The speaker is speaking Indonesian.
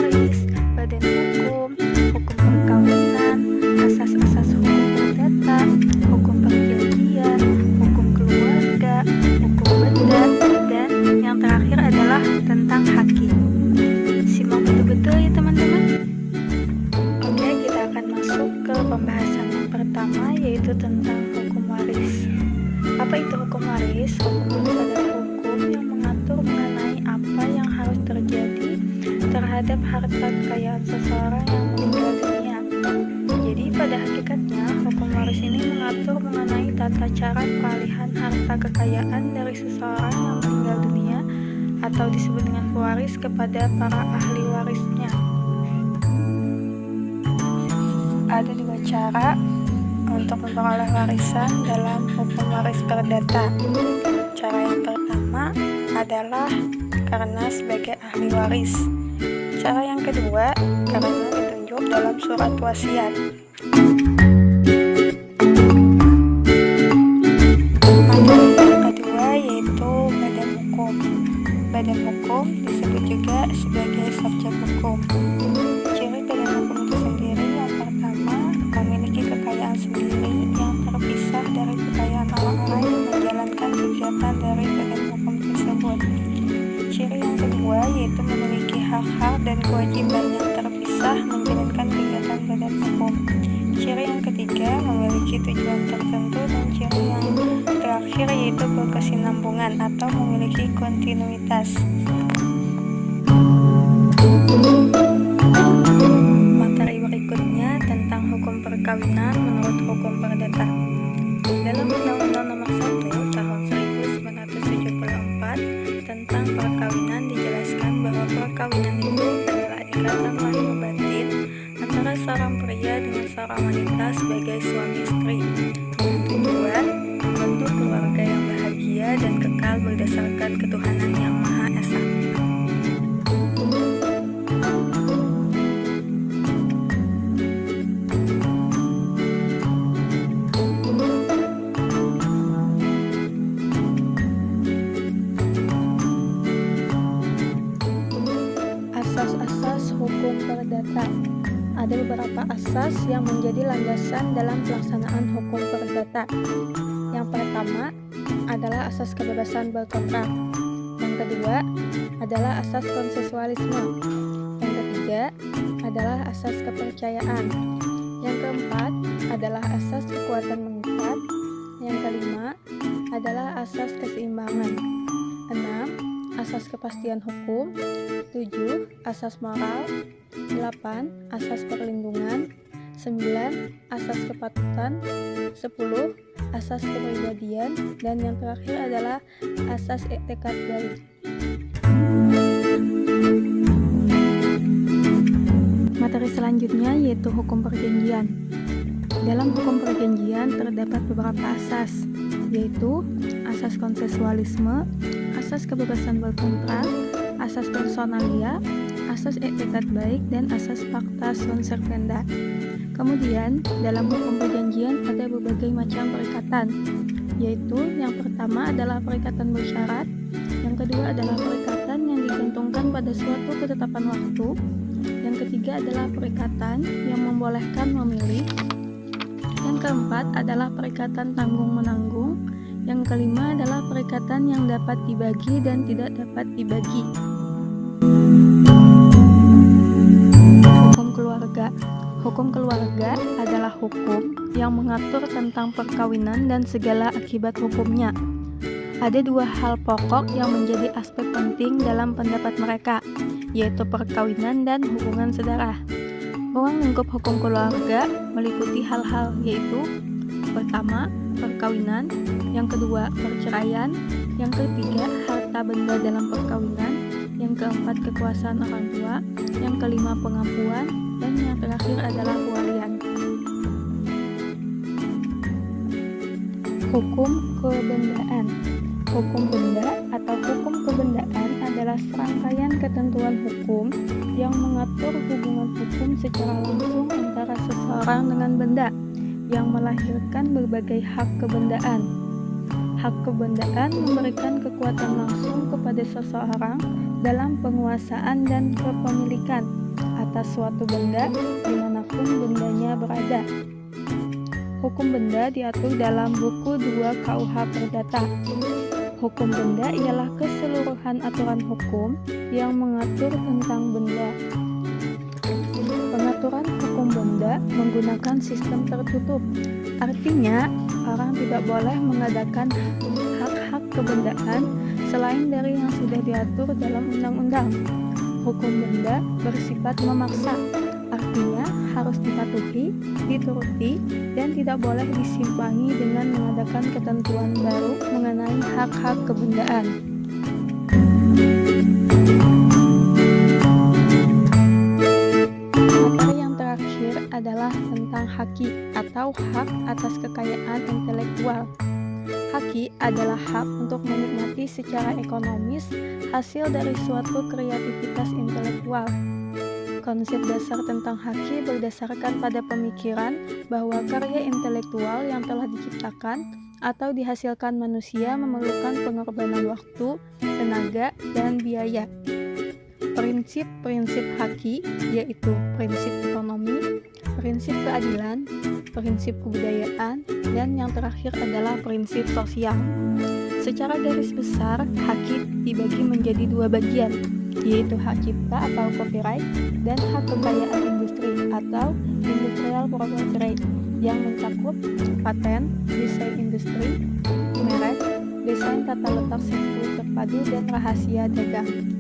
waris, badan hukum, hukum perkawinan, asas-asas hukum perdata, hukum perjanjian, hukum keluarga, hukum benda, dan yang terakhir adalah tentang hakim. Simak betul-betul ya teman-teman. Oke, kita akan masuk ke pembahasan yang pertama, yaitu tentang hukum waris. Apa itu hukum waris? Hukum waris adalah hukum yang mengatur mengenai apa yang harus terjadi terhadap harta kekayaan seseorang yang meninggal dunia. Jadi pada hakikatnya hukum waris ini mengatur mengenai tata cara peralihan harta kekayaan dari seseorang yang meninggal dunia atau disebut dengan pewaris kepada para ahli warisnya. Ada dua cara untuk memperoleh warisan dalam hukum waris perdata. Cara yang pertama adalah karena sebagai ahli waris. Cara yang kedua karena ditunjuk dalam surat wasiat. Materi yang kedua yaitu badan hukum. Badan hukum disebut juga sebagai subjek hukum. Ciri badan hukum itu sendiri yang pertama memiliki kekayaan sendiri yang terpisah dari kekayaan orang-orang yang menjalankan kegiatan dari badan hukum tersebut. Ciri yang kedua yaitu memiliki hak-hak dan kewajiban yang terpisah menjalankan kegiatan badan hukum. Ciri yang ketiga memiliki tujuan tertentu, dan ciri yang terakhir yaitu berkesinambungan atau memiliki kontinuitas. Materi berikutnya tentang hukum perkawinan menurut hukum perdata. Dalam Undang-Undang Nomor 1 Tahun 1974 tentang perkawinan dijelaskan bahwa perkawinan itu adalah ikatan lahir batin antara seorang pria dengan seorang wanita sebagai suami istri dengan tujuan membentuk keluarga yang bahagia dan kekal berdasarkan ketuhanan yang Maha Esa. Asas-asas hukum perdata. Ada beberapa asas yang menjadi landasan dalam pelaksanaan hukum perdata. Yang pertama adalah asas kebebasan berkontrak. Yang kedua adalah asas konsensualisme. Yang ketiga adalah asas kepercayaan. Yang keempat adalah asas kekuatan mengikat. Yang kelima adalah asas keseimbangan. 6. Asas kepastian hukum. 7. Asas moral. 8. Asas perlindungan. 9. Asas kepatutan. 10. Asas kepribadian. Dan yang terakhir adalah asas etikat baik. Materi selanjutnya yaitu hukum perjanjian. Dalam hukum perjanjian terdapat beberapa asas, yaitu asas konsensualisme, asas kebebasan berkontrak, asas personalia, asas etikat baik, dan asas pacta sunt servanda. Kemudian, dalam hukum perjanjian ada berbagai macam perikatan, yaitu yang pertama adalah perikatan bersyarat, yang kedua adalah perikatan yang digantungkan pada suatu ketetapan waktu, yang ketiga adalah perikatan yang membolehkan memilih, yang keempat adalah perikatan tanggung-menanggung, yang kelima adalah perikatan yang dapat dibagi dan tidak dapat dibagi. Hukum keluarga. Hukum keluarga adalah hukum yang mengatur tentang perkawinan dan segala akibat hukumnya. Ada dua hal pokok yang menjadi aspek penting dalam pendapat mereka, yaitu perkawinan dan hubungan saudara. Ruang lingkup hukum keluarga meliputi hal-hal yaitu: pertama, perkawinan, yang kedua, perceraian, yang ketiga, harta benda dalam perkawinan, yang keempat, kekuasaan orang tua, yang kelima, pengampuan, dan yang terakhir adalah pewalian. Hukum kebendaan. Hukum benda atau hukum kebendaan adalah serangkaian ketentuan hukum yang mengatur hubungan hukum secara langsung antara seseorang dengan benda, yang melahirkan berbagai hak kebendaan. Hak kebendaan memberikan kekuatan langsung kepada seseorang dalam penguasaan dan kepemilikan, atas suatu benda dimanapun bendanya berada. Hukum benda diatur dalam buku 2 KUH Perdata. Hukum benda ialah keseluruhan aturan hukum yang mengatur tentang benda. Pengaturan hukum benda menggunakan sistem tertutup. Artinya, orang tidak boleh mengadakan hak-hak kebendaan selain dari yang sudah diatur dalam undang-undang. Hukum benda bersifat memaksa, artinya harus dipatuhi, dituruti, dan tidak boleh disimpangi dengan mengadakan ketentuan baru mengenai hak-hak kebendaan. Materi yang terakhir adalah tentang haki atau hak atas kekayaan intelektual. Haki adalah hak untuk menikmati secara ekonomis hasil dari suatu kreativitas intelektual. Konsep dasar tentang haki berdasarkan pada pemikiran bahwa karya intelektual yang telah diciptakan atau dihasilkan manusia memerlukan pengorbanan waktu, tenaga, dan biaya. Prinsip-prinsip haki yaitu prinsip ekonomi, prinsip keadilan, prinsip kebudayaan, dan yang terakhir adalah prinsip sosial. Secara garis besar, haki dibagi menjadi 2 bagian, yaitu hak cipta atau copyright dan hak kekayaan industri atau industrial property right yang mencakup paten, desain industri, merek, desain tata letak sirkuit terpadu, dan rahasia dagang.